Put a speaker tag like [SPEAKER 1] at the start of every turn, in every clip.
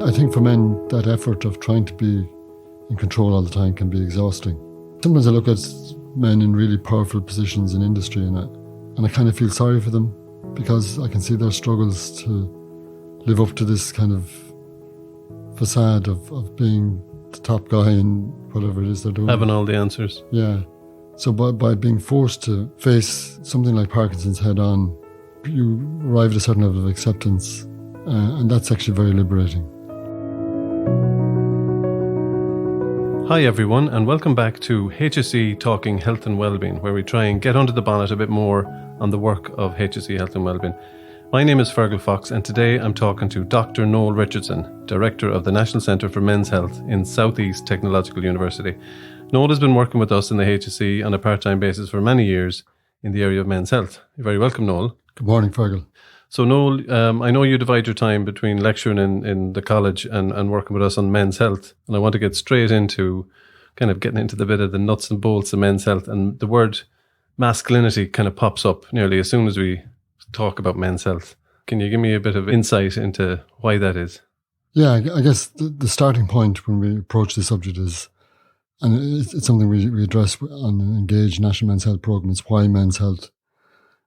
[SPEAKER 1] I think for men, that effort of trying to be in control all the time can be exhausting. Sometimes I look at men in really powerful positions in industry and I kind of feel sorry for them because I can see their struggles to live up to this kind of facade of being the top guy in whatever it is they're doing.
[SPEAKER 2] Having all the answers.
[SPEAKER 1] Yeah. So by being forced to face something like Parkinson's head on, you arrive at a certain level of acceptance, and that's actually very liberating.
[SPEAKER 2] Hi everyone, and welcome back to HSE Talking Health and Wellbeing, where we try and get under the bonnet a bit more on the work of HSE Health and Wellbeing. My name is Fergal Fox, and today I'm talking to Dr. Noel Richardson, Director of the National Centre for Men's Health in Southeast Technological University. Noel has been working with us in the HSE on a part-time basis for many years in the area of men's health. You're very welcome, Noel.
[SPEAKER 1] Good morning, Fergal.
[SPEAKER 2] So Noel, I know you divide your time between lecturing in the college and working with us on men's health, and I want to get straight into kind of getting into the bit of the nuts and bolts of men's health, and the word masculinity kind of pops up nearly as soon as we talk about men's health. Can you give me a bit of insight into why that is? Yeah,
[SPEAKER 1] I guess the starting point when we approach the subject is, and it's something we address on an Engage National Men's Health Programme, is why men's health.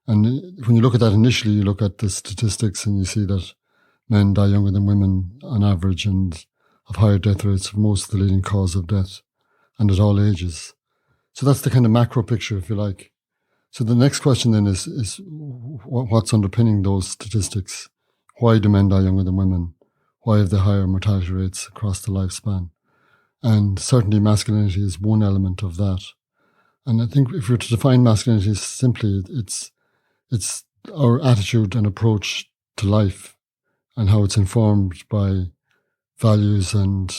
[SPEAKER 1] And when you look at that initially, you look at the statistics and you see that men die younger than women on average and have higher death rates for most of the leading cause of death and at all ages. So that's the kind of macro picture, if you like. So the next question then is what's underpinning those statistics? Why do men die younger than women? Why have they higher mortality rates across the lifespan? And certainly masculinity is one element of that. And I think if we were to define masculinity simply, it's our attitude and approach to life and how it's informed by values and,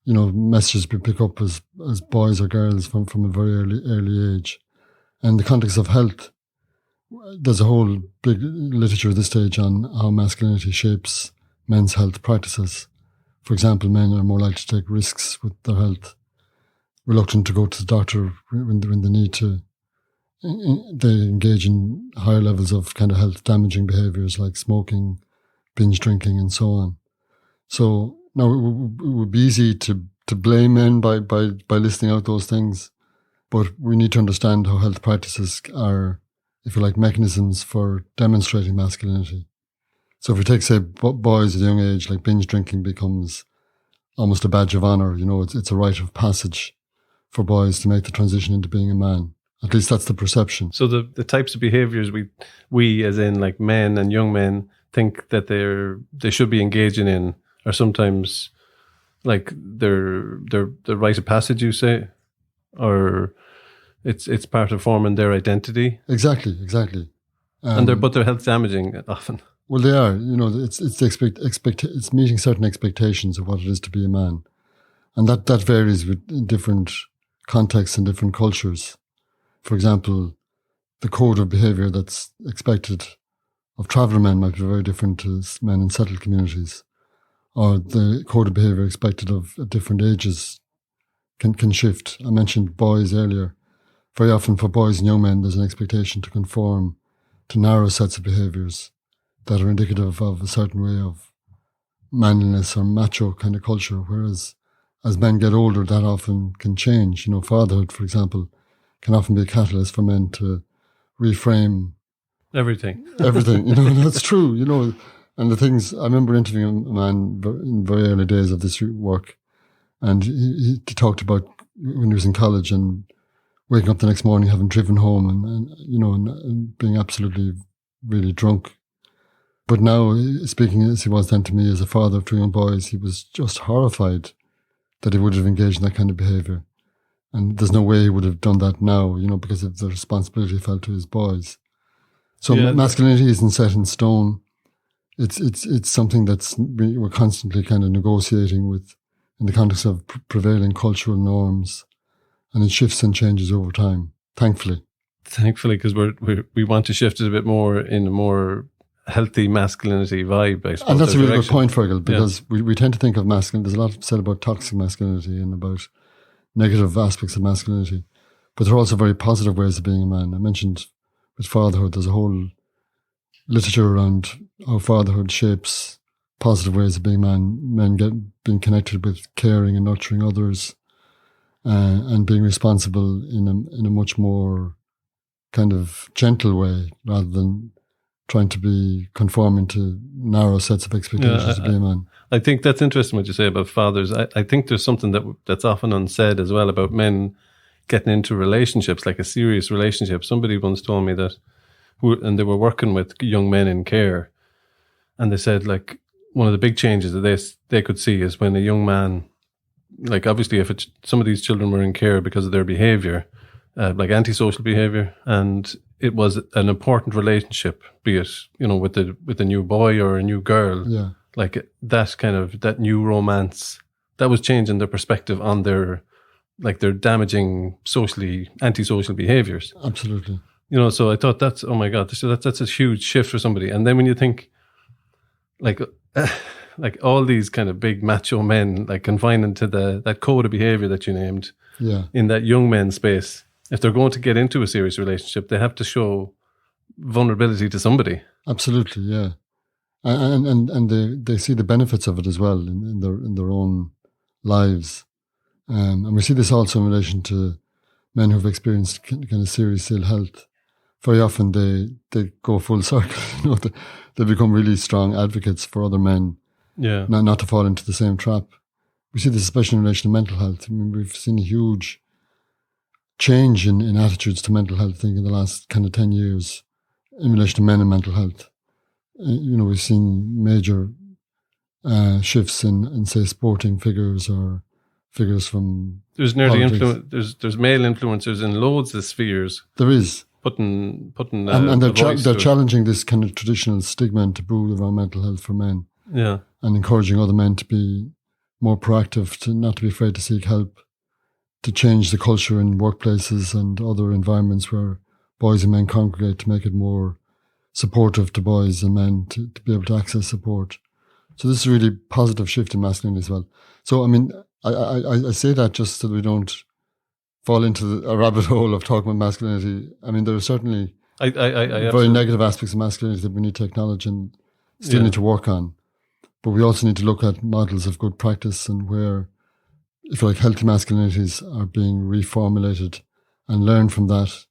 [SPEAKER 1] you know, messages we pick up as boys or girls from a very early age. And in the context of health, there's a whole big literature at this stage on how masculinity shapes men's health practices. For example, men are more likely to take risks with their health, reluctant to go to the doctor when they need to. They engage in higher levels of kind of health damaging behaviours like smoking, binge drinking and so on. So now it would be easy to blame men by listing out those things, but we need to understand how health practices are, if you like, mechanisms for demonstrating masculinity. So if we take, say, boys at a young age, like binge drinking becomes almost a badge of honour. You know, it's a rite of passage for boys to make the transition into being a man. At least that's the perception.
[SPEAKER 2] So the types of behaviours we as in like men and young men think that they should be engaging in are sometimes like they're the rite of passage, you say, or it's part of forming their identity.
[SPEAKER 1] Exactly.
[SPEAKER 2] But they're health damaging often.
[SPEAKER 1] Well, they are. You know, it's meeting certain expectations of what it is to be a man, and that varies in different contexts and different cultures. For example, the code of behaviour that's expected of traveller men might be very different to men in settled communities, or the code of behaviour expected of at different ages can shift. I mentioned boys earlier. Very often for boys and young men, there's an expectation to conform to narrow sets of behaviours that are indicative of a certain way of manliness or macho kind of culture, whereas as men get older, that often can change. You know, fatherhood, for example, can often be a catalyst for men to reframe
[SPEAKER 2] everything.
[SPEAKER 1] You know, that's true, you know. And the things, I remember interviewing a man in very early days of this work, and he talked about when he was in college and waking up the next morning having driven home and being absolutely really drunk. But now, speaking as he was then to me as a father of two young boys, he was just horrified that he would have engaged in that kind of behaviour. And there's no way he would have done that now, you know, because of the responsibility fell to his boys. So masculinity isn't set in stone. It's something we're constantly kind of negotiating with in the context of prevailing cultural norms, and it shifts and changes over time. Thankfully,
[SPEAKER 2] because we want to shift it a bit more in a more healthy masculinity vibe, I suppose.
[SPEAKER 1] And that's a really good point, Fergal, because we tend to think of masculinity. There's a lot said about toxic masculinity and about negative aspects of masculinity, but there are also very positive ways of being a man. I mentioned with fatherhood, there's a whole literature around how fatherhood shapes positive ways of being men being connected with caring and nurturing others, and being responsible in a much more kind of gentle way, rather than trying to be conforming to narrow sets of expectations to be a man.
[SPEAKER 2] I think that's interesting what you say about fathers. I think there's something that's often unsaid as well about men getting into relationships, like a serious relationship. Somebody once told me that, and they were working with young men in care, and they said, like, one of the big changes that they could see is when a young man, like, obviously if some of these children were in care because of their behaviour, like antisocial behaviour, and it was an important relationship, be it, with a new boy or a new girl, like that new romance, that was changing their perspective on their damaging antisocial behaviours.
[SPEAKER 1] Absolutely.
[SPEAKER 2] So I thought that's, oh my God, that's a huge shift for somebody. And then when you think, like all these kind of big macho men, like confined into that code of behaviour that you named, in that young men space, if they're going to get into a serious relationship, they have to show vulnerability to somebody.
[SPEAKER 1] Absolutely, yeah. And they see the benefits of it as well in their own lives. And we see this also in relation to men who've experienced kind of serious ill health. Very often they go full circle. They become really strong advocates for other men, not to fall into the same trap. We see this especially in relation to mental health. I mean, we've seen a huge change in attitudes to mental health, I think, in the last kind of 10 years in relation to men and mental health. We've seen major shifts in, say, sporting figures or figures from
[SPEAKER 2] there's nearly there's male influencers in loads of spheres.
[SPEAKER 1] There is
[SPEAKER 2] putting
[SPEAKER 1] and they're challenging this kind of traditional stigma and taboo around mental health for men.
[SPEAKER 2] Yeah,
[SPEAKER 1] and encouraging other men to be more proactive, not to be afraid to seek help, to change the culture in workplaces and other environments where boys and men congregate, to make it more supportive to boys and men to be able to access support. So this is a really positive shift in masculinity as well. So, I mean, I say that just so that we don't fall into a rabbit hole of talking about masculinity. I mean, there are certainly very negative aspects of masculinity that we need to acknowledge and still need to work on. But we also need to look at models of good practice and where, if you like, healthy masculinities are being reformulated and learn from that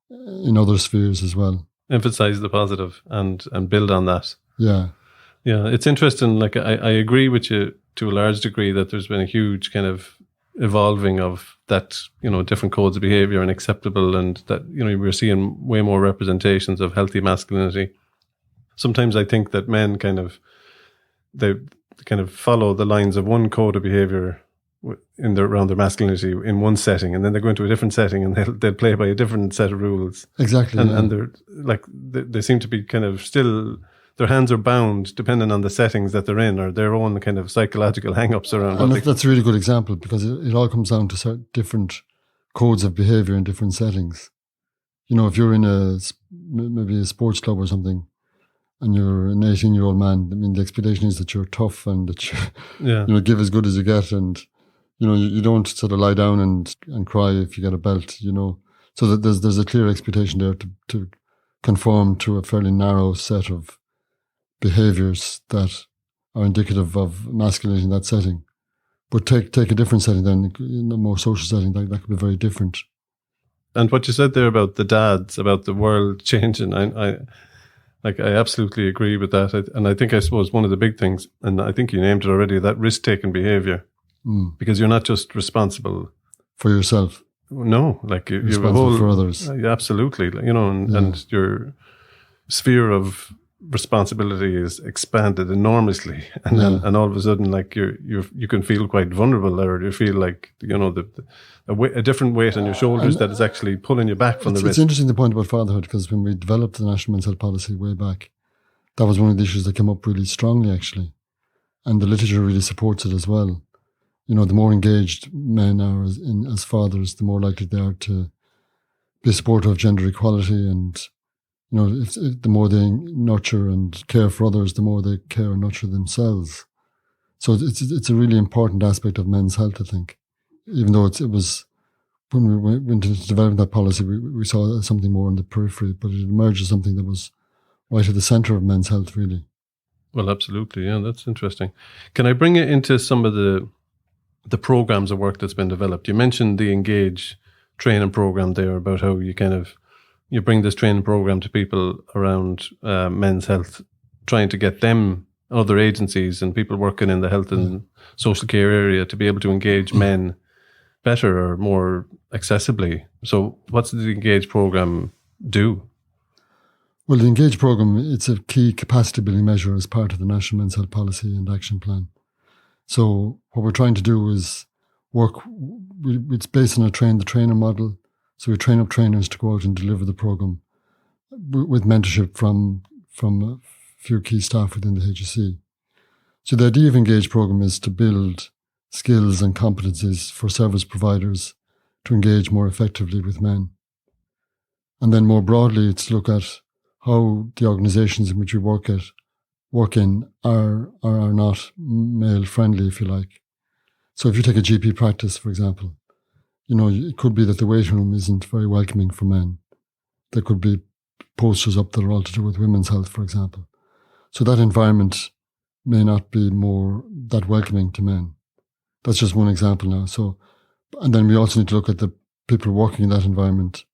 [SPEAKER 1] in other spheres as well.
[SPEAKER 2] Emphasize the positive and build on that.
[SPEAKER 1] Yeah.
[SPEAKER 2] Yeah, it's interesting. Like, I agree with you to a large degree that there's been a huge kind of evolving of that, different codes of behavior and acceptable, and that, we're seeing way more representations of healthy masculinity. Sometimes I think that men they follow the lines of one code of behavior around their masculinity in one setting, and then they go into a different setting and they'll play by a different set of rules.
[SPEAKER 1] Exactly.
[SPEAKER 2] And they're like, they seem to be kind of still, their hands are bound depending on the settings that they're in, or their own kind of psychological hang-ups around.
[SPEAKER 1] And that's a really good example, because it all comes down to certain different codes of behavior in different settings. If you're in maybe a sports club or something, and you're an 18-year-old man, I mean, the expectation is that you're tough and that you give as good as you get, and you don't sort of lie down and cry if you get a belt, So that there's a clear expectation there to conform to a fairly narrow set of behaviours that are indicative of masculinity in that setting. But take a different setting then, in a more social setting, that could be very different.
[SPEAKER 2] And what you said there about the dads, about the world changing, I absolutely agree with that. And I suppose one of the big things, and I think you named it already, that risk-taking behaviour. Because you're not just responsible
[SPEAKER 1] for yourself.
[SPEAKER 2] No, like you're
[SPEAKER 1] responsible for others.
[SPEAKER 2] Absolutely, and your sphere of responsibility is expanded enormously, and all of a sudden, like you can feel quite vulnerable, or you feel like a different weight on your shoulders that is actually pulling you back from the risk.
[SPEAKER 1] It's interesting the point about fatherhood, because when we developed the National Men's Health Policy way back, that was one of the issues that came up really strongly, actually, and the literature really supports it as well. The more engaged men are as fathers, the more likely they are to be supportive of gender equality, and if the more they nurture and care for others, the more they care and nurture themselves. So it's a really important aspect of men's health, I think. Even though it was, when we went into developing that policy, we saw something more on the periphery, but it emerged as something that was right at the centre of men's health, really.
[SPEAKER 2] Well, absolutely. Yeah, that's interesting. Can I bring it into some of the programs of work that's been developed? You mentioned the Engage training program there, about how you bring this training program to people around men's health, trying to get them, other agencies and people working in the health and social care area, to be able to engage men better or more accessibly. So what's the Engage program do?
[SPEAKER 1] Well, the Engage program, it's a key capacity building measure as part of the National Men's Health Policy and Action Plan. So what we're trying to do is it's based on a train-the-trainer model. So we train up trainers to go out and deliver the program with mentorship from a few key staff within the HSE. So the idea of Engage program is to build skills and competencies for service providers to engage more effectively with men. And then more broadly, it's to look at how the organisations in which we work in are not male friendly, if you like. So if you take a GP practice, for example, it could be that the waiting room isn't very welcoming for men. There could be posters up that are all to do with women's health, for example. So that environment may not be more that welcoming to men. That's just one example now. So, and then we also need to look at the people working in that environment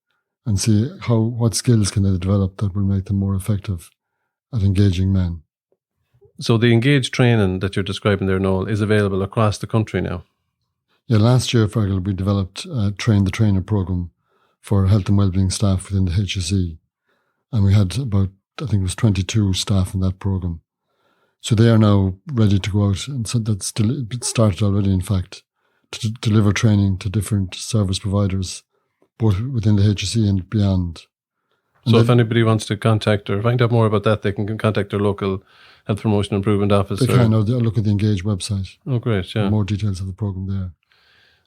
[SPEAKER 1] and see what skills can they develop that will make them more effective at engaging men.
[SPEAKER 2] So the Engage training that you're describing there, Noel, is available across the country now?
[SPEAKER 1] Yeah, last year, Fergal, we developed a Train the Trainer program for health and wellbeing staff within the HSE. And we had about, I think it was 22 staff in that program. So they are now ready to go out. And so it started already, in fact, to deliver training to different service providers, both within the HSE and beyond. And
[SPEAKER 2] so if anybody wants to contact or find out more about that, they can contact their local Health Promotion Improvement Office.
[SPEAKER 1] They can, or they'll look at the Engage website.
[SPEAKER 2] Oh, great, yeah.
[SPEAKER 1] More details of the program there.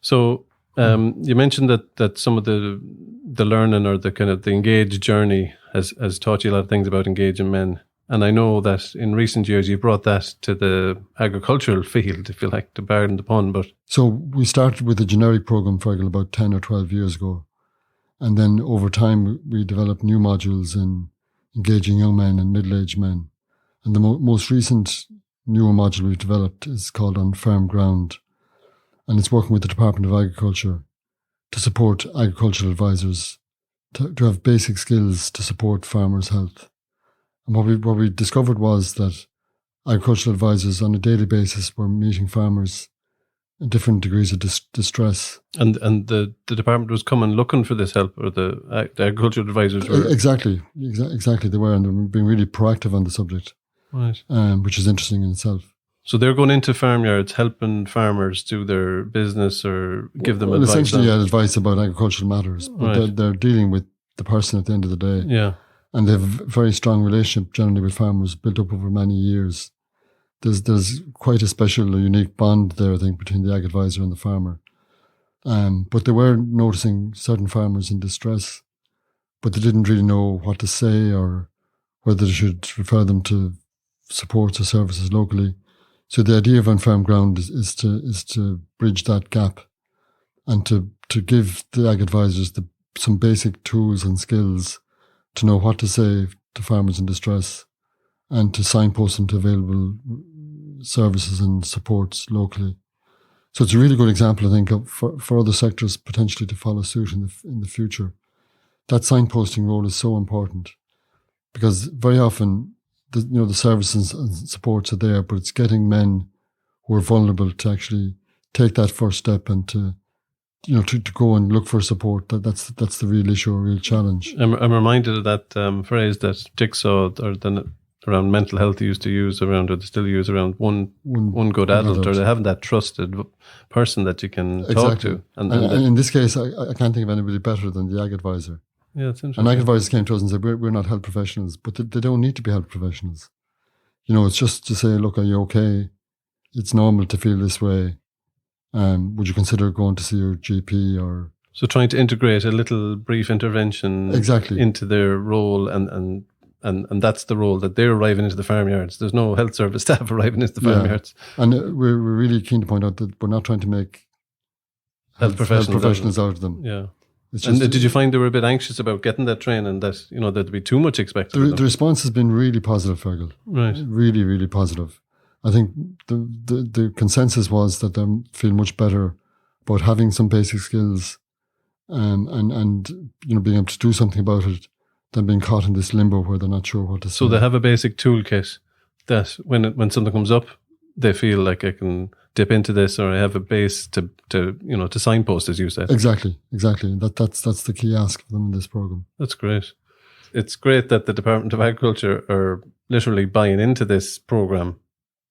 [SPEAKER 2] So you mentioned that some of the learning or the kind of the Engage journey has taught you a lot of things about engaging men. And I know that in recent years you brought that to the agricultural field, if you like, to pardon the pun. But
[SPEAKER 1] so we started with a generic program, Fergal, about 10 or 12 years ago. And then over time, we developed new modules in engaging young men and middle-aged men. And the most recent newer module we've developed is called On Firm Ground. And it's working with the Department of Agriculture to support agricultural advisors to have basic skills to support farmers' health. And what we discovered was that agricultural advisors on a daily basis were meeting farmers in different degrees of distress.
[SPEAKER 2] And the department was coming looking for this help, or the agricultural advisors were?
[SPEAKER 1] Exactly. They were, and they were being really proactive on the subject,
[SPEAKER 2] right?
[SPEAKER 1] Which is interesting in itself.
[SPEAKER 2] So they're going into farmyards, helping farmers do their business or give them advice?
[SPEAKER 1] Essentially, advice about agricultural matters. But
[SPEAKER 2] right.
[SPEAKER 1] they're dealing with the person at the end of the day.
[SPEAKER 2] Yeah.
[SPEAKER 1] And they have a very strong relationship generally with farmers built up over many years. There's quite a special, a unique bond there, I think, between the ag advisor and the farmer. But they were noticing certain farmers in distress, but they didn't really know what to say or whether they should refer them to supports or services locally. So the idea of On Firm Ground is to bridge that gap and to give the ag advisors some basic tools and skills to know what to say to farmers in distress and to signpost them to available services and supports locally. So it's a really good example, I think, for other sectors potentially to follow suit in the future. That signposting role is so important because very often the services and supports are there, but it's getting men who are vulnerable to actually take that first step and to go and look for support. That's the real issue, or real challenge.
[SPEAKER 2] I'm reminded of that phrase that Jigsaw around mental health used to use around, or they still use around one good adult, or they haven't that trusted person that you can talk to. And
[SPEAKER 1] in this case, I can't think of anybody better than the ag advisor.
[SPEAKER 2] Yeah, it's interesting.
[SPEAKER 1] And ag advisors came to us and said, we're not health professionals, but they don't need to be health professionals. It's just to say, look, are you okay? It's normal to feel this way. Would you consider going to see your GP? Or
[SPEAKER 2] so trying to integrate a little brief intervention into their role, and that's the role that they're arriving into the farmyards. There's no health service staff arriving into the farmyards.
[SPEAKER 1] And we're really keen to point out that we're not trying to make health professionals out of them.
[SPEAKER 2] Yeah.
[SPEAKER 1] It's
[SPEAKER 2] And
[SPEAKER 1] just,
[SPEAKER 2] did you find they were a bit anxious about getting that training, that, you know, there'd be too much expected of
[SPEAKER 1] the
[SPEAKER 2] them?
[SPEAKER 1] response has been really positive, Fergal.
[SPEAKER 2] Right.
[SPEAKER 1] Really, really positive. I think the consensus was that they feel much better about having some basic skills and you know, being able to do something about it than being caught in this limbo where they're not sure what to say.
[SPEAKER 2] So they have a basic toolkit that when something comes up, they feel like I can dip into this, or I have a base to you know, to signpost, as you said.
[SPEAKER 1] Exactly. That's the key ask of them in this program.
[SPEAKER 2] That's great. It's great that the Department of Agriculture are literally buying into this program.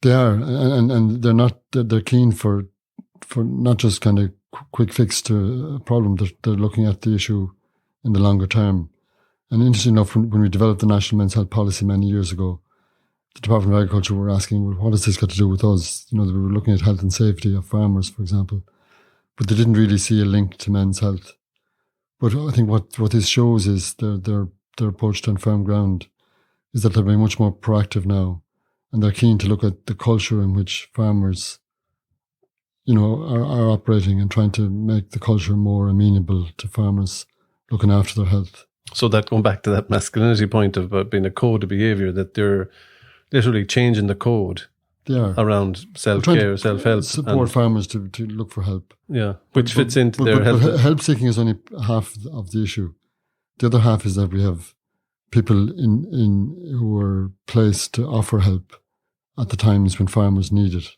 [SPEAKER 1] They are, and they're keen for not just kind of quick fix to a problem. They're looking at the issue in the longer term. And interesting enough, when we developed the National Men's Health Policy many years ago, the Department of Agriculture were asking, well, what has this got to do with us? You know, they were looking at health and safety of farmers, for example, but they didn't really see a link to men's health. But I think what this shows is their approach on firm ground is that they're being much more proactive now, and they're keen to look at the culture in which farmers, you know, are operating, and trying to make the culture more amenable to farmers looking after their health.
[SPEAKER 2] So that, going back to that masculinity point of being a code of behaviour, that they're literally changing the code around self-care, self-help.
[SPEAKER 1] Support farmers to look for help.
[SPEAKER 2] Yeah, which fits into their health.
[SPEAKER 1] But help seeking is only half of the issue. The other half is that we have people in who are placed to offer help at the times when farmers need it.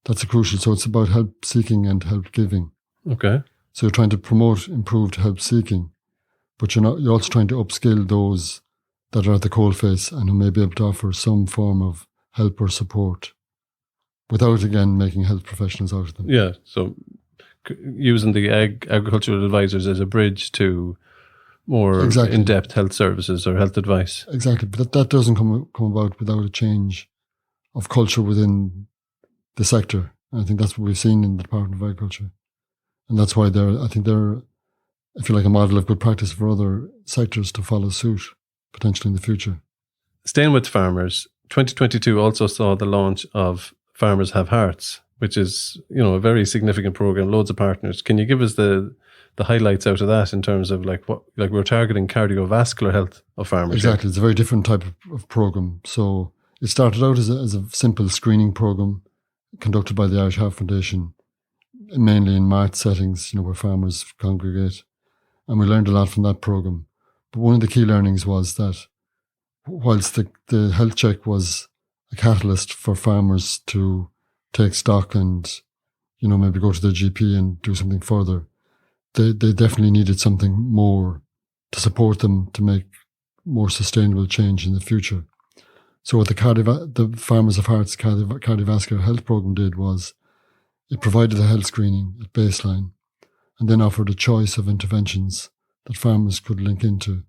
[SPEAKER 1] That's crucial. So it's about help seeking and help giving.
[SPEAKER 2] Okay.
[SPEAKER 1] So you're trying to promote improved help seeking, but you're also trying to upskill those that are at the coalface and who may be able to offer some form of help or support without, again, making health professionals out of them.
[SPEAKER 2] Yeah, so using the agricultural advisors as a bridge to more in-depth health services or health advice.
[SPEAKER 1] Exactly, but that doesn't come about without a change of culture within the sector. And I think that's what we've seen in the Department of Agriculture. And that's why I think they're, I feel like, a model of good practice for other sectors to follow suit, potentially in the future.
[SPEAKER 2] Staying with farmers, 2022 also saw the launch of Farmers Have Hearts, which is, you know, a very significant program, loads of partners. Can you give us the highlights out of that in terms of like we're targeting cardiovascular health of farmers?
[SPEAKER 1] Exactly. It's a very different type of program. So it started out as a simple screening program conducted by the Irish Heart Foundation, mainly in mart settings, you know, where farmers congregate. And we learned a lot from that program. But one of the key learnings was that whilst the health check was a catalyst for farmers to take stock and, you know, maybe go to their GP and do something further, they definitely needed something more to support them to make more sustainable change in the future. So what the Farmers of Hearts cardiovascular health program did was it provided a health screening at baseline and then offered a choice of interventions that farmers could link into.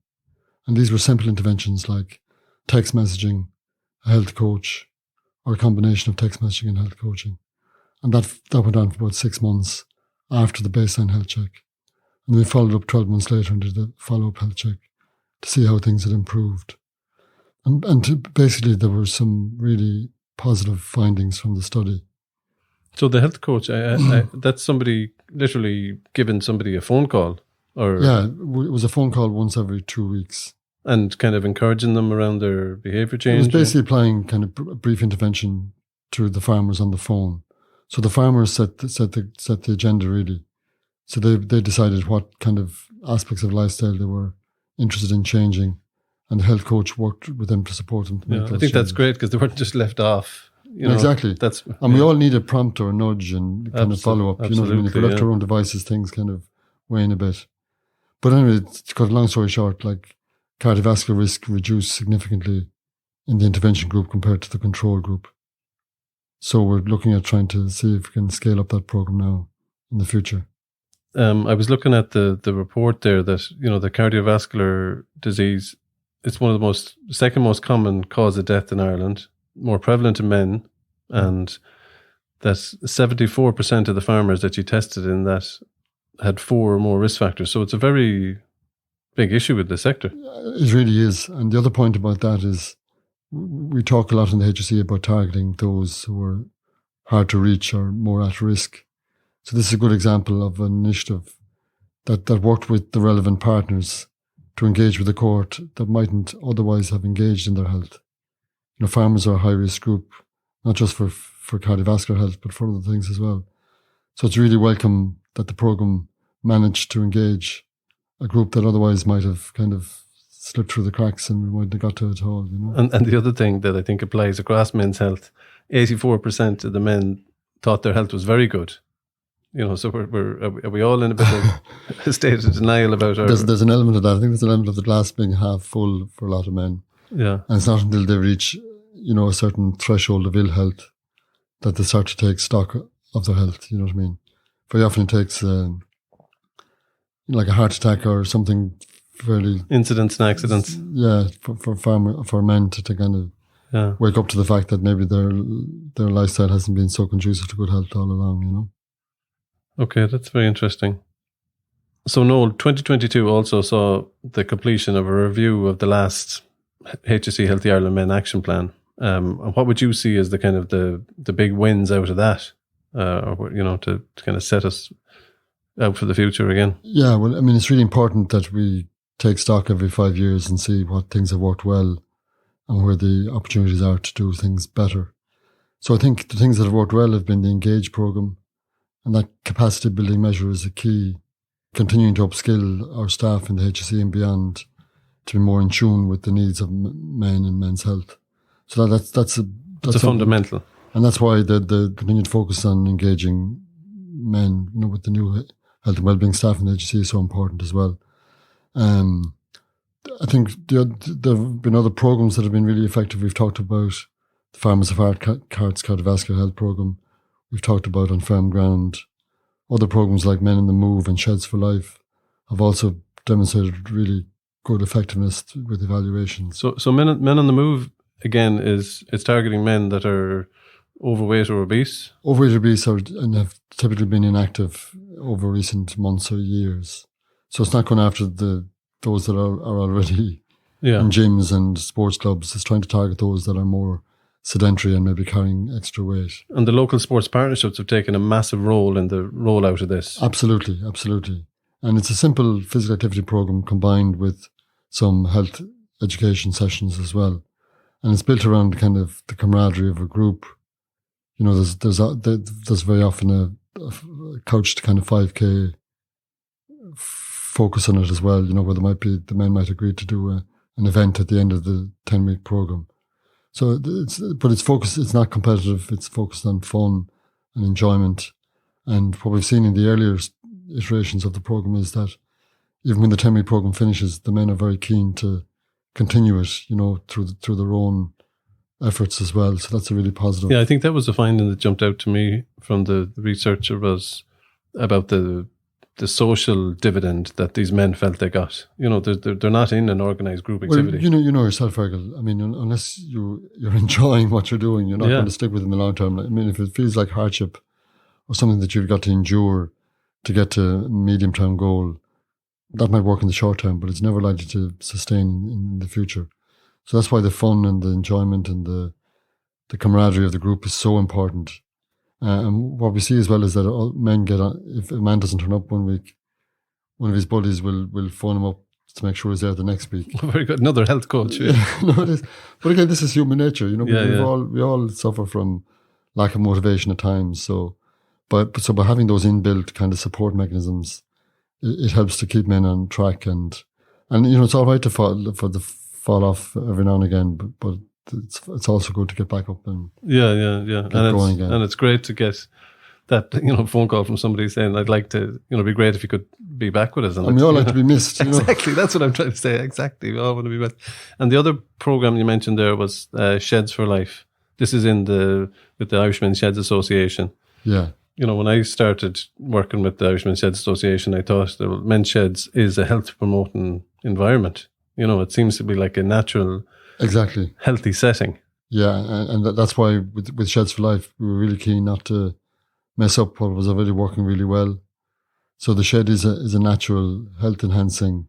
[SPEAKER 1] And these were simple interventions like text messaging, a health coach, or a combination of text messaging and health coaching. And that went on for about 6 months after the baseline health check. And we followed up 12 months later and did the follow-up health check to see how things had improved. And basically there were some really positive findings from the study.
[SPEAKER 2] So the health coach, that's somebody literally giving somebody a phone call? Or
[SPEAKER 1] yeah, it was a phone call once every 2 weeks.
[SPEAKER 2] And kind of encouraging them around their behaviour change?
[SPEAKER 1] It was basically applying kind of a brief intervention to the farmers on the phone. So the farmers set the agenda, really. So they decided what kind of aspects of lifestyle they were interested in changing, and the health coach worked with them to support them to make those changes.
[SPEAKER 2] That's great because they weren't just left off. You know,
[SPEAKER 1] exactly. We all need a prompt or a nudge and kind of follow up. You know what I mean? If we're left to our own devices, things kind of wane a bit. But anyway, to cut a long story short, like, cardiovascular risk reduced significantly in the intervention group compared to the control group. So we're looking at trying to see if we can scale up that program now in the future.
[SPEAKER 2] I was looking at the report there that, you know, the cardiovascular disease, it's one of the second most common cause of death in Ireland, more prevalent in men, and that 74% of the farmers that you tested in that had 4 or more risk factors. So it's a very big issue with the sector.
[SPEAKER 1] It really is. And the other point about that is we talk a lot in the HSE about targeting those who are hard to reach or more at risk. So this is a good example of an initiative that worked with the relevant partners to engage with the court that mightn't otherwise have engaged in their health. Farmers are a high-risk group, not just for cardiovascular health, but for other things as well. So it's really welcome that the programme managed to engage a group that otherwise might have kind of slipped through the cracks and we mightn't have got to it at all.
[SPEAKER 2] And the other thing that I think applies across men's health, 84% of the men thought their health was very good. So are we all in a bit of a state of denial about our...
[SPEAKER 1] There's an element of that. I think there's an element of the glass being half full for a lot of men.
[SPEAKER 2] Yeah.
[SPEAKER 1] And it's not until they reach, a certain threshold of ill health that they start to take stock of their health. You know what I mean? Very often it takes like a heart attack or something fairly...
[SPEAKER 2] Incidents and accidents.
[SPEAKER 1] Yeah, for men to kind of wake up to the fact that maybe their lifestyle hasn't been so conducive to good health all along,
[SPEAKER 2] Okay, that's very interesting. So Noel, 2022 also saw the completion of a review of the last HSC Healthy Ireland Men Action Plan. And what would you see as the kind of the big wins out of that, to kind of set us out for the future again?
[SPEAKER 1] Yeah, well, I mean, it's really important that we take stock every 5 years and see what things have worked well and where the opportunities are to do things better. So I think the things that have worked well have been the Engage programme, and that capacity building measure is a key, continuing to upskill our staff in the HSE and beyond to be more in tune with the needs of men and men's health. So that's a
[SPEAKER 2] fundamental.
[SPEAKER 1] And that's why the continued focus on engaging men, with the new health and wellbeing staff in the HSE is so important as well. I think there have been other programs that have been really effective. We've talked about the Farmers of Heart's Cardiovascular Health programme. We've talked about On Firm Ground. Other programs like Men in the Move and Sheds for Life have also demonstrated really good effectiveness with evaluations.
[SPEAKER 2] So Men on the Move, again, is targeting men that are overweight or obese?
[SPEAKER 1] Overweight or obese and have typically been inactive over recent months or years. So it's not going after those that are already in gyms and sports clubs. It's trying to target those that are more sedentary and maybe carrying extra weight.
[SPEAKER 2] And the local sports partnerships have taken a massive role in the rollout of this.
[SPEAKER 1] Absolutely. And it's a simple physical activity program combined with some health education sessions as well. And it's built around kind of the camaraderie of a group. There's very often a couched kind of 5K focus on it as well, where the men might agree to do an event at the end of the 10-week program. So it's focused, it's not competitive, it's focused on fun and enjoyment. And what we've seen in the earlier iterations of the program is that even when the 10-week program finishes, the men are very keen to continue it, through their own efforts as well. So that's a really positive.
[SPEAKER 2] Yeah, I think that was a finding that jumped out to me from the research was about the social dividend that these men felt they got. They're not in an organised group activity.
[SPEAKER 1] Well, you know yourself, Fergal. I mean, unless you're enjoying what you're doing, you're not going to stick with it in the long term. I mean, if it feels like hardship or something that you've got to endure to get to a medium-term goal, that might work in the short term, but it's never likely to sustain in the future. So that's why the fun and the enjoyment and the camaraderie of the group is so important. And what we see as well is that all men if a man doesn't turn up one week, one of his buddies will phone him up to make sure he's there the next week.
[SPEAKER 2] Very good. Another health coach. Yeah.
[SPEAKER 1] No, it is. But again, this is human nature. We all suffer from lack of motivation at times. So by having those inbuilt kind of support mechanisms, it helps to keep men on track. And it's all right to fall off every now and again, but it's also good to get back up and get going again.
[SPEAKER 2] And it's great to get that phone call from somebody saying, "I'd like to, be great if you could be back with us." And
[SPEAKER 1] we all like to be missed.
[SPEAKER 2] Exactly, that's what I'm trying to say. Exactly, we all want to be missed. And the other program you mentioned there was Sheds for Life. This is with the Irish Men's Sheds Association.
[SPEAKER 1] Yeah.
[SPEAKER 2] When I started working with the Irish Men's Sheds Association, I thought that men's sheds is a health promoting environment. It seems to be like a natural,
[SPEAKER 1] exactly
[SPEAKER 2] healthy setting.
[SPEAKER 1] Yeah, and that's why with Sheds for Life, we were really keen not to mess up what was already working really well. So the shed is a natural, health enhancing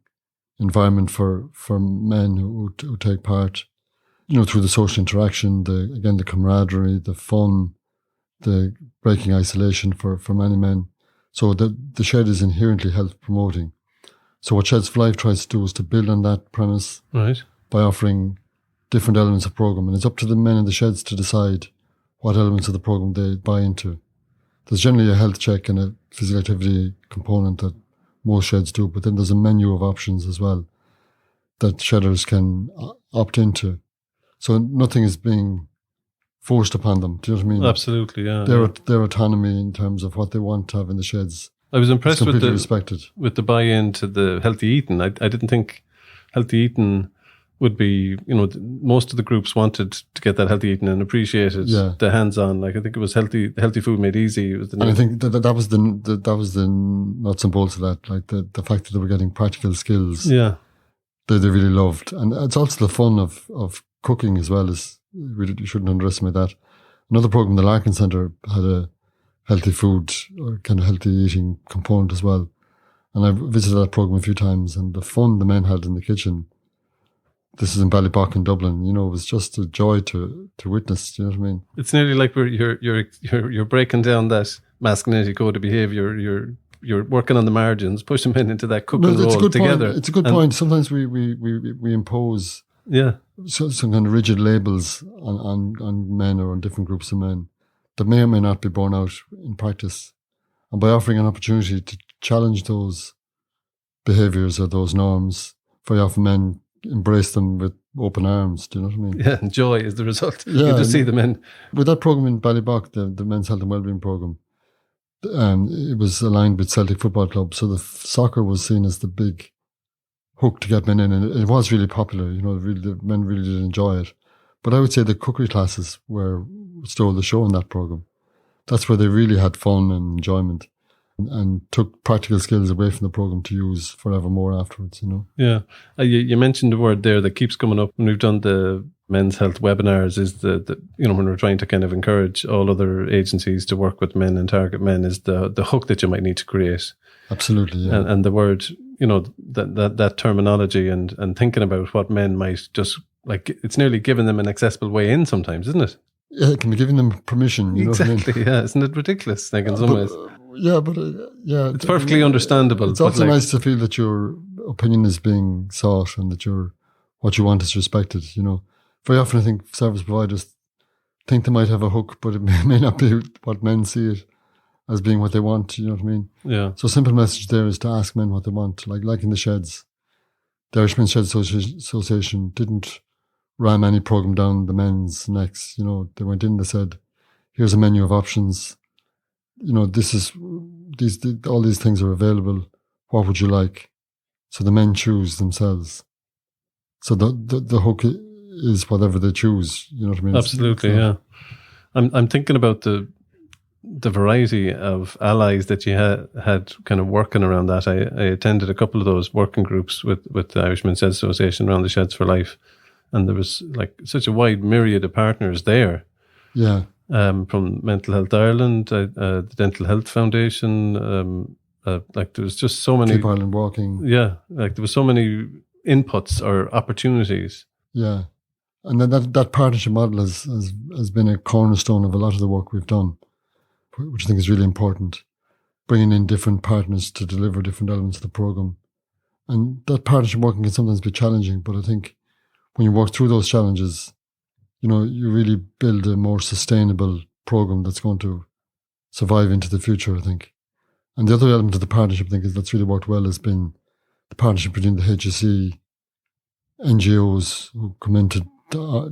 [SPEAKER 1] environment for men who take part. Through the social interaction, the camaraderie, the fun, the breaking isolation for many men. So the shed is inherently health promoting. So what Sheds for Life tries to do is to build on that premise
[SPEAKER 2] Right.
[SPEAKER 1] by offering different elements of program. And it's up to the men in the sheds to decide what elements of the program they buy into. There's generally a health check and a physical activity component that most sheds do, but then there's a menu of options as well that shedders can opt into. So nothing is being forced upon them. Do you know what I mean?
[SPEAKER 2] Absolutely, yeah.
[SPEAKER 1] Their autonomy in terms of what they want to have in the sheds.
[SPEAKER 2] I was impressed with
[SPEAKER 1] respected.
[SPEAKER 2] With the buy-in to the healthy eating. I didn't think healthy eating would be, most of the groups wanted to get that healthy eating and appreciated the hands-on. Like I think it was healthy food made easy. It was
[SPEAKER 1] and I think that was the nuts and bolts of that. Like the fact that they were getting practical skills.
[SPEAKER 2] Yeah,
[SPEAKER 1] they really loved, and it's also the fun of cooking as well. You shouldn't underestimate that. Another program, the Larkin Centre, had a healthy food or kind of healthy eating component as well. And I visited that program a few times, and the fun the men had in the kitchen. This is in Ballybock in Dublin. It was just a joy to witness. Do you know what I mean?
[SPEAKER 2] It's nearly like you're breaking down that masculinity code of behaviour. You're working on the margins, pushing men into that cooking role together.
[SPEAKER 1] It's a good point. Sometimes we impose some kind of rigid labels on men or on different groups of men that may or may not be borne out in practice. And by offering an opportunity to challenge those behaviours or those norms, very often men embrace them with open arms. Do you know what I mean?
[SPEAKER 2] Yeah, and joy is the result.
[SPEAKER 1] Yeah,
[SPEAKER 2] you just see the men.
[SPEAKER 1] With that program in Ballybock, the Men's Health and Wellbeing program, it was aligned with Celtic Football Club. So the soccer was seen as the big hook to get men in, and it was really popular. The men really did enjoy it. But I would say the cookery classes stole the show in that program. That's where they really had fun and enjoyment, and took practical skills away from the program to use forevermore afterwards.
[SPEAKER 2] Yeah, you mentioned the word there that keeps coming up when we've done the men's health webinars. Is the when we're trying to kind of encourage all other agencies to work with men and target men, is the hook that you might need to create.
[SPEAKER 1] Absolutely, yeah.
[SPEAKER 2] And the word, that terminology and thinking about what men might just like. It's nearly giving them an accessible way in sometimes, isn't it?
[SPEAKER 1] Yeah, it can be giving them permission.
[SPEAKER 2] Exactly.
[SPEAKER 1] What I mean?
[SPEAKER 2] Yeah, isn't it ridiculous? Like in some ways.
[SPEAKER 1] It's
[SPEAKER 2] perfectly understandable.
[SPEAKER 1] It's also nice to feel that your opinion is being sought and that what you want is respected. Very often I think service providers think they might have a hook, but it may not be what men see it as being what they want. You know what I mean?
[SPEAKER 2] Yeah.
[SPEAKER 1] So a simple message there is to ask men what they want. Like in the sheds, the Irish Men's Shed Association didn't ram any program down the men's necks. They went in, they said, here's a menu of options. All these things are available. What would you like? So the men choose themselves. So the hook is whatever they choose. You know what I mean?
[SPEAKER 2] Absolutely, yeah. I'm thinking about the variety of allies that you had kind of working around that. I attended a couple of those working groups with the Irish Men's Health Association around the Sheds for Life, and there was like such a wide myriad of partners there. Yeah. From Mental Health Ireland, the Dental Health Foundation, there was just so many.
[SPEAKER 1] Keep Ireland Walking.
[SPEAKER 2] Yeah, there was so many inputs or opportunities.
[SPEAKER 1] Yeah, and then that partnership model has been a cornerstone of a lot of the work we've done, which I think is really important. Bringing in different partners to deliver different elements of the program, and that partnership working can sometimes be challenging. But I think when you work through those challenges, you really build a more sustainable program that's going to survive into the future, I think. And the other element of the partnership, I think, that's really worked well has been the partnership between the HSE NGOs who come in to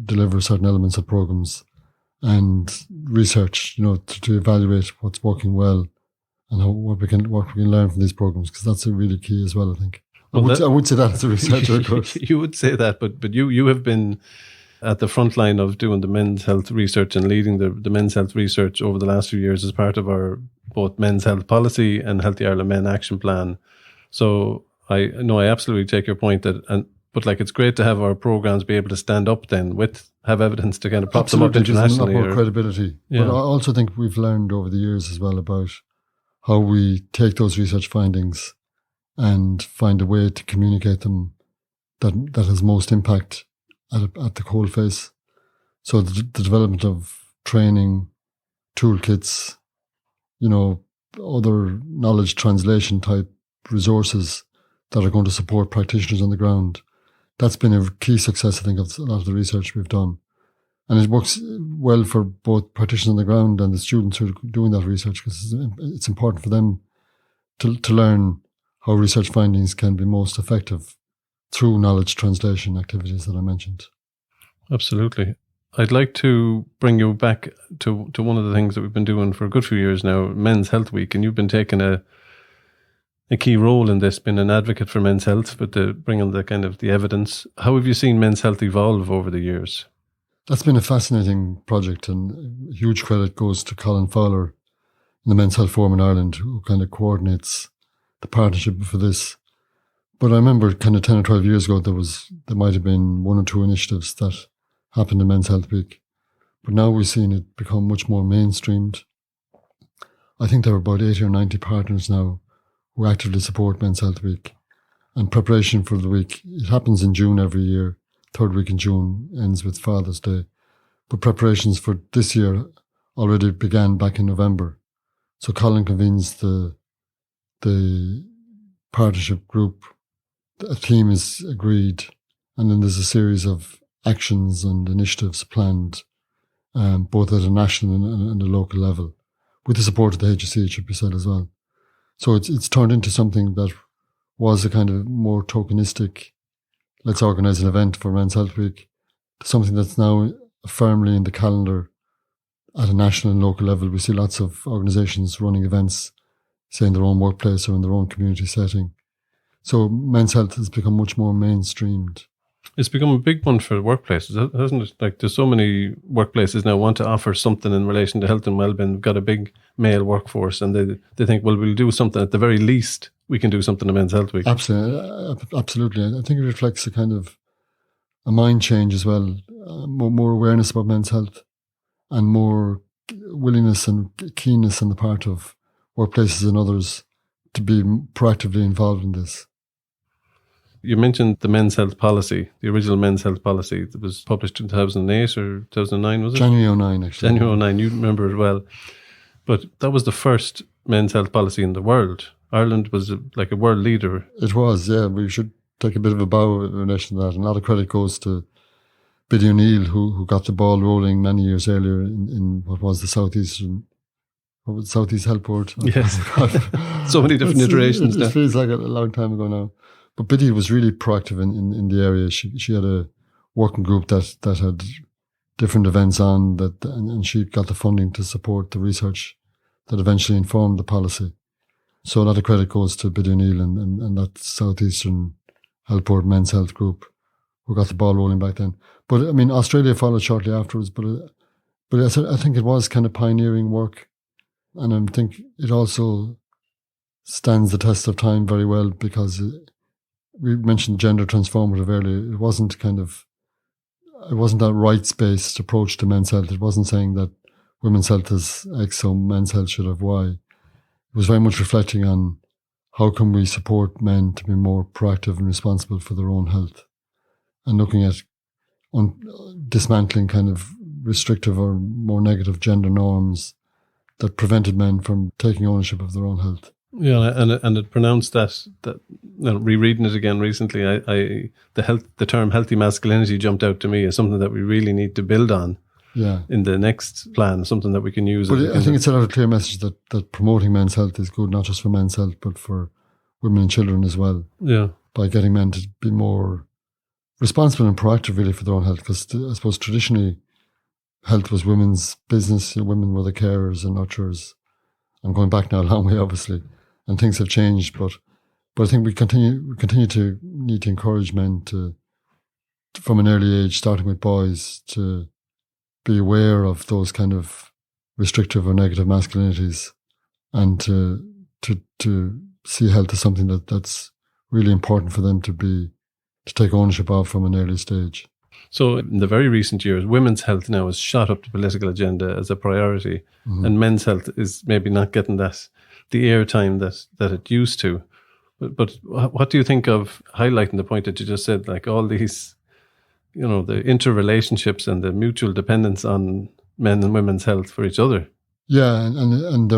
[SPEAKER 1] deliver certain elements of programs and research, to evaluate what's working well and what we can learn from these programs, because that's a really key as well, I think. I would say that as a researcher, of course.
[SPEAKER 2] You would say that, but you have been at the front line of doing the men's health research and leading the men's health research over the last few years as part of our both men's health policy and Healthy Ireland Men Action Plan. So I absolutely take your point but it's great to have our programs be able to stand up then have evidence to kind of prop them up internationally.
[SPEAKER 1] More credibility. Yeah. But I also think we've learned over the years as well about how we take those research findings and find a way to communicate them that has most impact at the coalface. So the development of training, toolkits, other knowledge translation type resources that are going to support practitioners on the ground. That's been a key success, I think, of a lot of the research we've done. And it works well for both practitioners on the ground and the students who are doing that research, because it's important for them to learn how research findings can be most effective through knowledge translation activities that I mentioned.
[SPEAKER 2] Absolutely. I'd like to bring you back to one of the things that we've been doing for a good few years now, Men's Health Week, and you've been taking a key role in this, been an advocate for men's health, but bringing the kind of the evidence. How have you seen men's health evolve over the years?
[SPEAKER 1] That's been a fascinating project, and huge credit goes to Colin Fowler in the Men's Health Forum in Ireland, who kind of coordinates the partnership for this. But I remember kind of 10 or 12 years ago, there might have been one or two initiatives that happened in Men's Health Week. But now we've seen it become much more mainstreamed. I think there are about 80 or 90 partners now who actively support Men's Health Week. And preparation for the week, it happens in June every year. Third week in June ends with Father's Day. But preparations for this year already began back in November. So Colin convenes the partnership group. A theme is agreed, and then there's a series of actions and initiatives planned, both at a national and a local level, with the support of the HSE, it should be said as well. So it's turned into something that was a kind of more tokenistic, let's organise an event for Men's Health Week, to something that's now firmly in the calendar at a national and local level. We see lots of organisations running events, say in their own workplace or in their own community setting. So men's health has become much more mainstreamed.
[SPEAKER 2] It's become a big one for workplaces, hasn't it? Like, there's so many workplaces now want to offer something in relation to health and wellbeing. We've got a big male workforce, and they think, well, we'll do something. At the very least, we can do something in Men's Health Week.
[SPEAKER 1] Absolutely. I think it reflects a kind of a mind change as well, more awareness about men's health, and more willingness and keenness on the part of workplaces and others to be proactively involved in this.
[SPEAKER 2] You mentioned the Men's Health Policy, the original Men's Health Policy that was published in 2008 or 2009, was it?
[SPEAKER 1] January 2009, actually.
[SPEAKER 2] January 2009, you remember it well. But that was the first Men's Health Policy in the world. Ireland was like a world leader.
[SPEAKER 1] It was, yeah. We should take a bit of a bow in relation to that. And a lot of credit goes to Biddy O'Neill, who got the ball rolling many years earlier in what was the Southeast Health Board.
[SPEAKER 2] Yes. So many different iterations now.
[SPEAKER 1] It feels like a long time ago now. But Biddy was really proactive in the area. She had a working group that had different events on and she got the funding to support the research that eventually informed the policy. So a lot of credit goes to Biddy O'Neill and that Southeastern Health Board Men's Health Group who got the ball rolling back then. But I mean, Australia followed shortly afterwards. But I think it was kind of pioneering work, and I think it also stands the test of time very well because we mentioned gender transformative earlier. It wasn't that rights-based approach to men's health. It wasn't saying that women's health is X, so men's health should have Y. It was very much reflecting on how can we support men to be more proactive and responsible for their own health, and looking at dismantling kind of restrictive or more negative gender norms that prevented men from taking ownership of their own health.
[SPEAKER 2] Yeah, and it pronounced that rereading it again recently, the term healthy masculinity jumped out to me as something that we really need to build on. Yeah. In the next plan, something that we can use.
[SPEAKER 1] But I think it set out a clear message that promoting men's health is good, not just for men's health, but for women and children as well.
[SPEAKER 2] Yeah.
[SPEAKER 1] By getting men to be more responsible and proactive really for their own health. Because I suppose traditionally health was women's business. Women were the carers and nurturers. I'm going back now a long way, obviously. And things have changed, but I think we continue to need to encourage men to from an early age, starting with boys, to be aware of those kind of restrictive or negative masculinities, and to see health as something that's really important for them to take ownership of from an early stage.
[SPEAKER 2] So in the very recent years, women's health now has shot up the political agenda as a priority, and men's health is maybe not getting the airtime that it used to. But what do you think of highlighting the point that you just said, like all these, the interrelationships and the mutual dependence on men and women's health for each other?
[SPEAKER 1] Yeah, and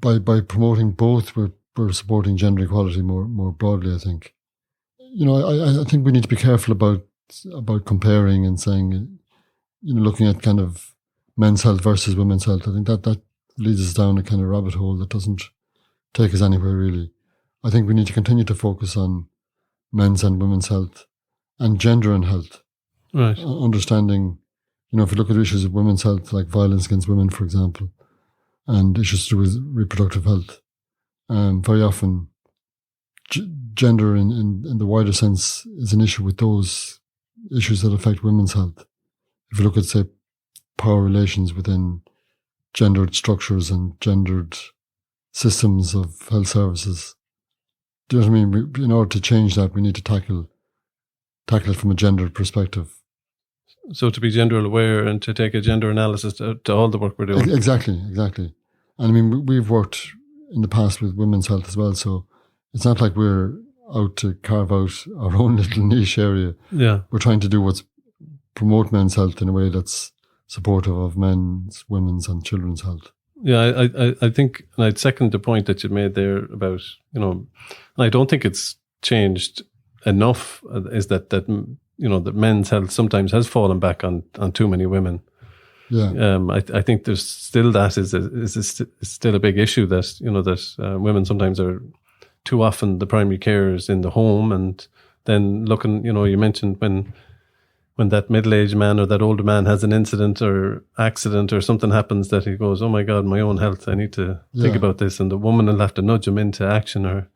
[SPEAKER 1] by promoting both, we're supporting gender equality more broadly, I think. I think we need to be careful about comparing and saying, looking at kind of men's health versus women's health. I think that leads us down a kind of rabbit hole that doesn't take us anywhere, really. I think we need to continue to focus on men's and women's health and gender and health.
[SPEAKER 2] Right.
[SPEAKER 1] Understanding, if you look at issues of women's health, like violence against women, for example, and issues to do with reproductive health, very often gender in the wider sense is an issue with those issues that affect women's health. If you look at, say, power relations within gendered structures and gendered systems of health services, do you know what I mean? In order to change that, we need to tackle it from a gendered perspective.
[SPEAKER 2] So to be gender aware and to take a gender analysis to all the work we're doing.
[SPEAKER 1] Exactly. And I mean, we've worked in the past with women's health as well, so it's not like we're out to carve out our own little niche area.
[SPEAKER 2] Yeah.
[SPEAKER 1] We're trying to do what's promote men's health in a way that's supportive of men's, women's and children's health.
[SPEAKER 2] Yeah, I think, and I'd second the point that you made there about, I don't think it's changed enough, is that that men's health sometimes has fallen back on too many women.
[SPEAKER 1] Yeah.
[SPEAKER 2] I think there's still that is still a big issue that women sometimes are too often the primary carers in the home, and then looking, you mentioned when that middle-aged man or that older man has an incident or accident or something happens, that he goes, oh my God, my own health, I need to think about this, and the woman will have to nudge him into action or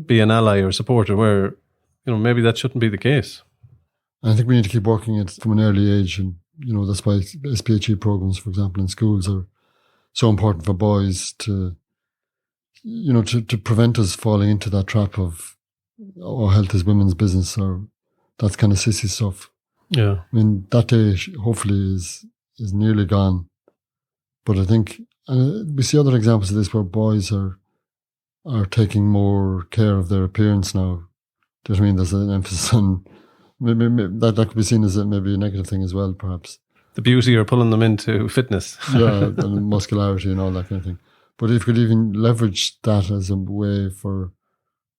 [SPEAKER 2] be an ally or supporter, where maybe that shouldn't be the case.
[SPEAKER 1] I think we need to keep working it from an early age, and that's why SPHE programs, for example, in schools are so important for boys to prevent us falling into that trap of, health is women's business, or that's kind of sissy stuff.
[SPEAKER 2] Yeah.
[SPEAKER 1] I mean, that day hopefully is nearly gone. But I think we see other examples of this where boys are taking more care of their appearance now. Do you know what I mean? There's an emphasis on, maybe that could be seen as maybe a negative thing as well, perhaps.
[SPEAKER 2] The beauty or pulling them into fitness.
[SPEAKER 1] Yeah, and muscularity and all that kind of thing. But if we could even leverage that as a way for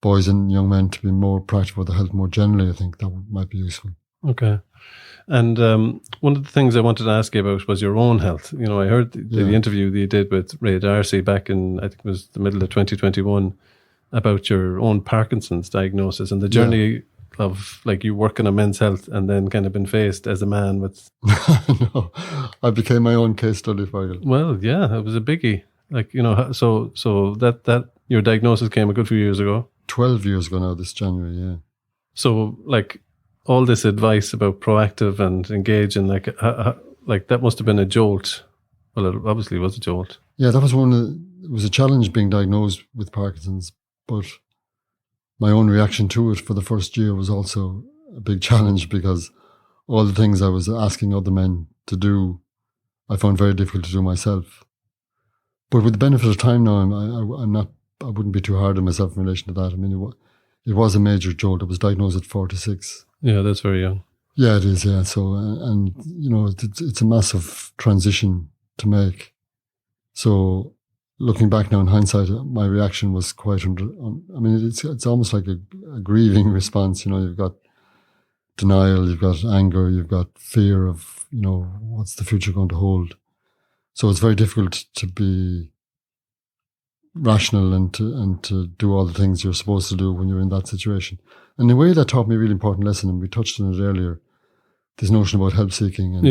[SPEAKER 1] boys and young men to be more practical with their health more generally, I think that might be useful.
[SPEAKER 2] Okay. And one of the things I wanted to ask you about was your own health. I heard the interview that you did with Ray Darcy back in, I think it was the middle of 2021, about your own Parkinson's diagnosis and the journey of you working on men's health and then kind of been faced as a man with...
[SPEAKER 1] No, I became my own case study, Fergal.
[SPEAKER 2] Well, yeah, it was a biggie. So that your diagnosis came a good few years ago. 12
[SPEAKER 1] years ago now, this January, yeah.
[SPEAKER 2] So, all this advice about proactive and engaging, that must have been a jolt. Well, it obviously was a jolt.
[SPEAKER 1] Yeah, that was it was a challenge being diagnosed with Parkinson's, but my own reaction to it for the first year was also a big challenge, because all the things I was asking other men to do, I found very difficult to do myself. But with the benefit of time now, I wouldn't be too hard on myself in relation to that. I mean, it was a major jolt. I was diagnosed at 46.
[SPEAKER 2] Yeah, that's very young.
[SPEAKER 1] Yeah, it is, yeah. So, and it's a massive transition to make. So, looking back now in hindsight, my reaction was quite, it's almost like a grieving response. You've got denial, you've got anger, you've got fear of, what's the future going to hold. So it's very difficult to be rational and to do all the things you're supposed to do when you're in that situation. And in a way, that taught me a really important lesson, and we touched on it earlier, this notion about help seeking. And,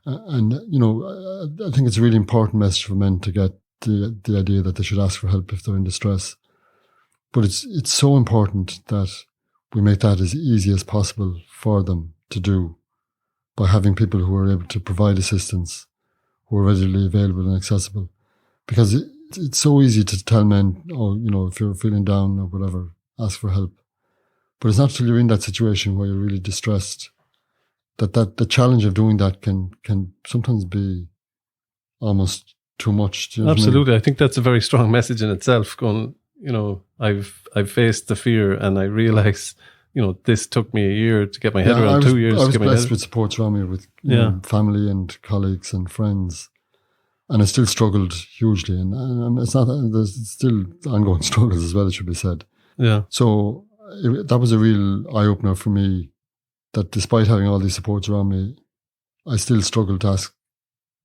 [SPEAKER 1] I think it's a really important message for men to get the idea that they should ask for help if they're in distress. But it's so important that we make that as easy as possible for them to do by having people who are able to provide assistance, who are readily available and accessible. Because it's so easy to tell men, if you're feeling down or whatever, ask for help. But it's not until you're in that situation where you're really distressed that the challenge of doing that can sometimes be almost too much. Do you know
[SPEAKER 2] Absolutely.
[SPEAKER 1] what I mean?
[SPEAKER 2] I think that's a very strong message in itself. Going, I've faced the fear, and I realise, this took me a year to get my head around, 2 years.
[SPEAKER 1] I was blessed with support around me, with family and colleagues and friends. And I still struggled hugely. And it's not, there's still ongoing struggles as well, it should be said.
[SPEAKER 2] Yeah.
[SPEAKER 1] So that was a real eye-opener for me, that despite having all these supports around me, I still struggle to ask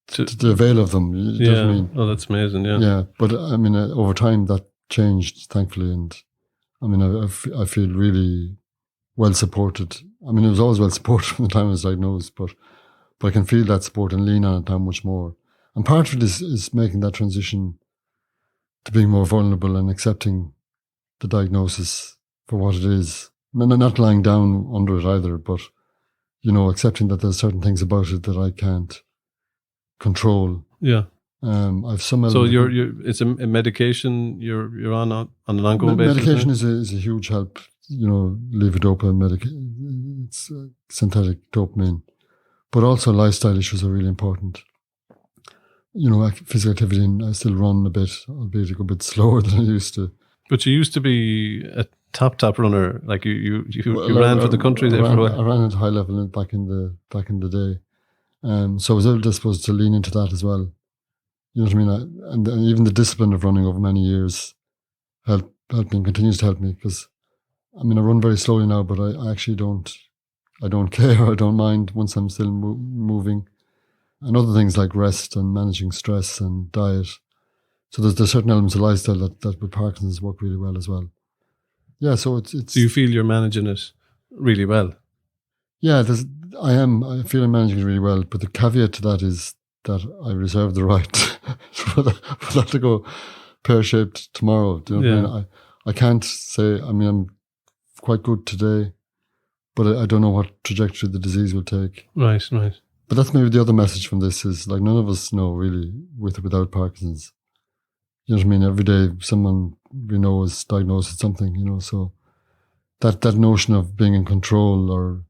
[SPEAKER 1] to avail of them. You know what I mean?
[SPEAKER 2] Oh, that's amazing. Yeah.
[SPEAKER 1] Yeah. But I mean, over time that changed, thankfully. And I mean, I feel really well supported. I mean, I was always well supported from the time I was diagnosed, but I can feel that support and lean on it now much more. And part of it is making that transition to being more vulnerable and accepting the diagnosis for what it is. Not lying down under it either, but, you know, accepting that there's certain things about it that I can't control.
[SPEAKER 2] Yeah.
[SPEAKER 1] I've some.
[SPEAKER 2] So it's a medication you're on an ongoing basis.
[SPEAKER 1] Medication is a huge help. You know, levodopa it's synthetic dopamine, but also lifestyle issues are really important. You know, physical activity, and I still run a bit, albeit a good bit slower than I used to.
[SPEAKER 2] But you used to be a top runner, like you ran for the country there for a while.
[SPEAKER 1] I ran at high level back in the day, so I was able, I suppose, to lean into that as well. You know what I mean? And even the discipline of running over many years helped me and continues to help me, because I mean, I run very slowly now, but I actually don't care. I don't mind once I'm still moving. And other things like rest and managing stress and diet. So there's certain elements of lifestyle that with Parkinson's work really well as well. Yeah, so it's.
[SPEAKER 2] Do you feel you're managing it really well?
[SPEAKER 1] Yeah, I feel I'm managing it really well, but the caveat to that is that I reserve the right for that to go pear-shaped tomorrow. Do you know what I mean? I can't say, I mean, I'm quite good today, but I don't know what trajectory the disease will take.
[SPEAKER 2] Right.
[SPEAKER 1] But that's maybe the other message from this is, like, none of us know really with or without Parkinson's. You know what I mean? Every day someone we know is diagnosed with something, you know, so that notion of being in control or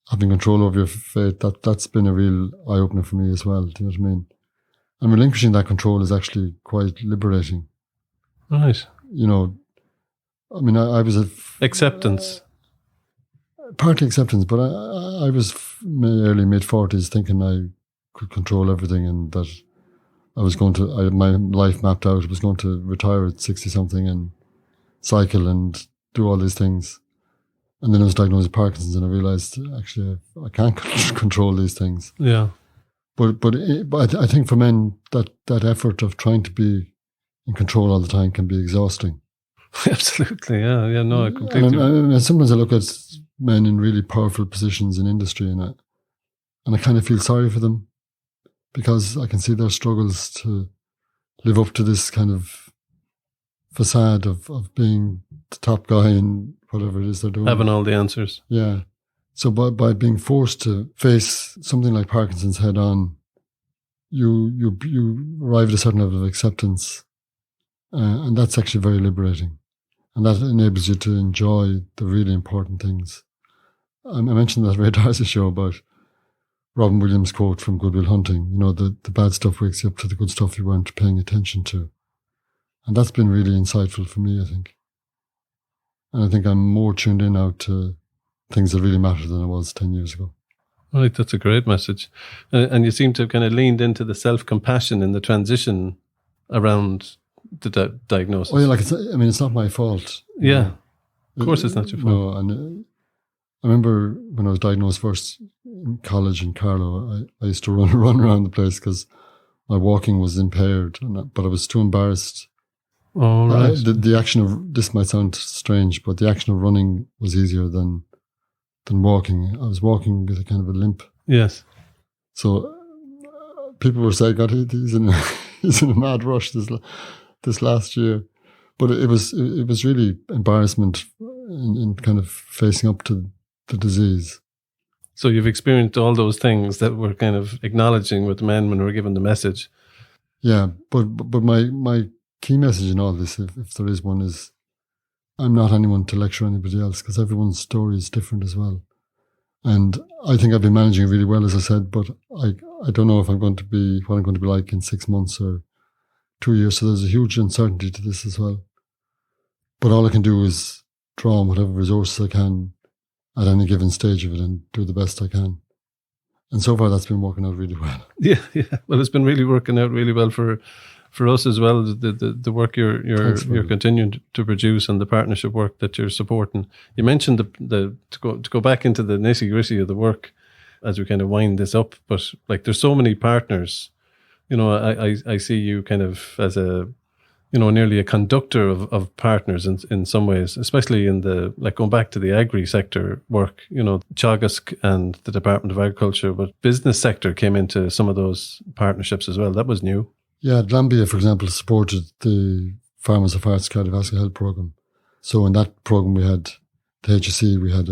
[SPEAKER 1] having control over your fate, that's been a real eye-opener for me as well. Do you know what I mean? And relinquishing that control is actually quite liberating.
[SPEAKER 2] Right.
[SPEAKER 1] You know, I mean, I was
[SPEAKER 2] acceptance.
[SPEAKER 1] Partly acceptance, but I was early mid-40s thinking I could control everything and that I was going to, I had my life mapped out. I was going to retire at 60-something and cycle and do all these things. And then I was diagnosed with Parkinson's and I realised, actually, I can't control these things.
[SPEAKER 2] Yeah.
[SPEAKER 1] But I think for men, that effort of trying to be in control all the time can be exhausting.
[SPEAKER 2] Absolutely, yeah. No, I completely...
[SPEAKER 1] And sometimes I look at men in really powerful positions in industry and I kind of feel sorry for them, because I can see their struggles to live up to this kind of facade of being the top guy in whatever it is they're doing.
[SPEAKER 2] Having all the answers.
[SPEAKER 1] Yeah. So by being forced to face something like Parkinson's head on, you arrive at a certain level of acceptance. And that's actually very liberating. And that enables you to enjoy the really important things. I mentioned that Ray Darcy show about Robin Williams' quote from Good Will Hunting, you know, the bad stuff wakes you up to the good stuff you weren't paying attention to. And that's been really insightful for me, I think. And I think I'm more tuned in now to things that really matter than I was 10 years ago.
[SPEAKER 2] Right, that's a great message. And you seem to have kind of leaned into the self-compassion in the transition around the diagnosis.
[SPEAKER 1] Oh yeah, like it's not my fault.
[SPEAKER 2] Yeah, of course it's not your fault.
[SPEAKER 1] No, and I remember when I was diagnosed first in college in Carlow, I used to run around the place because my walking was impaired, but I was too embarrassed.
[SPEAKER 2] Oh, right.
[SPEAKER 1] The action of, this might sound strange, but the action of running was easier than walking. I was walking with a kind of a limp.
[SPEAKER 2] Yes.
[SPEAKER 1] So people were saying, God, he's in a mad rush this last year. But it was really embarrassment in kind of facing up to the disease.
[SPEAKER 2] So you've experienced all those things that we're kind of acknowledging with men when we're given the message. Yeah,
[SPEAKER 1] but my key message in all this, if there is one, is I'm not anyone to lecture anybody else, because everyone's story is different as well. And I think I've been managing it really well, as I said, but I don't know if I'm going to be what I'm going to be like in 6 months or 2 years. So there's a huge uncertainty to this as well. But all I can do is draw on whatever resources I can at any given stage of it and do the best I can. And so far, that's been working out really well.
[SPEAKER 2] Yeah. Well, it's been really working out really well for us as well. The work you're continuing to produce and the partnership work that you're supporting. You mentioned to go back into the nitty gritty of the work as we kind of wind this up. But like, there's so many partners. I see you kind of as a, nearly a conductor of partners in some ways, especially in the, like, going back to the agri sector work, Teagasc and the Department of Agriculture, but business sector came into some of those partnerships as well. That was new.
[SPEAKER 1] Yeah, Glanbia, for example, supported the Farmers of Hearts Cardiovascular Health Programme. So in that programme, we had the HSE, we had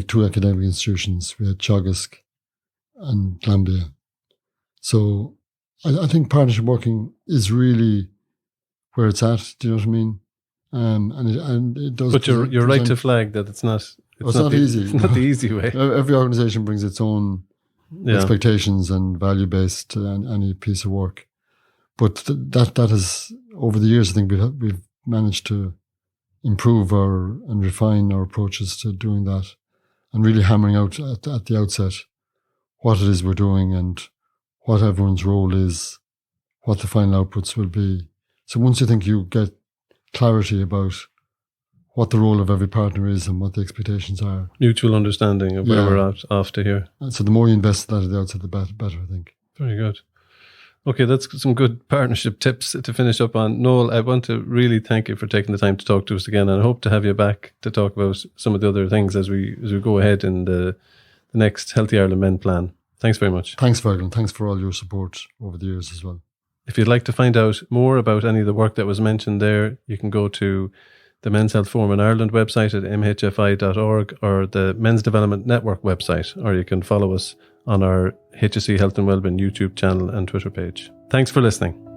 [SPEAKER 1] two academic institutions, we had Teagasc and Glanbia. So I think partnership working is really where it's at. Do you know what I mean? And it does.
[SPEAKER 2] But you're right to flag that it's not.
[SPEAKER 1] It's not easy.
[SPEAKER 2] It's not the easy way.
[SPEAKER 1] Every organisation brings its own expectations and value based to any piece of work. But that has, over the years, I think we've managed to improve and refine our approaches to doing that, and really hammering out at the outset what it is we're doing and what everyone's role is, what the final outputs will be. So once you think you get clarity about what the role of every partner is and what the expectations are.
[SPEAKER 2] Mutual understanding of where we're off to here.
[SPEAKER 1] And so the more you invest in that at the outset, the better, I think.
[SPEAKER 2] Very good. Okay, that's some good partnership tips to finish up on. Noel, I want to really thank you for taking the time to talk to us again, and I hope to have you back to talk about some of the other things as we go ahead in the next Healthy Ireland Men plan. Thanks very much.
[SPEAKER 1] Thanks, Fergal, and thanks for all your support over the years as well.
[SPEAKER 2] If you'd like to find out more about any of the work that was mentioned there, you can go to the Men's Health Forum in Ireland website at mhfi.org or the Men's Development Network website, or you can follow us on our HSE Health and Wellbeing YouTube channel and Twitter page. Thanks for listening.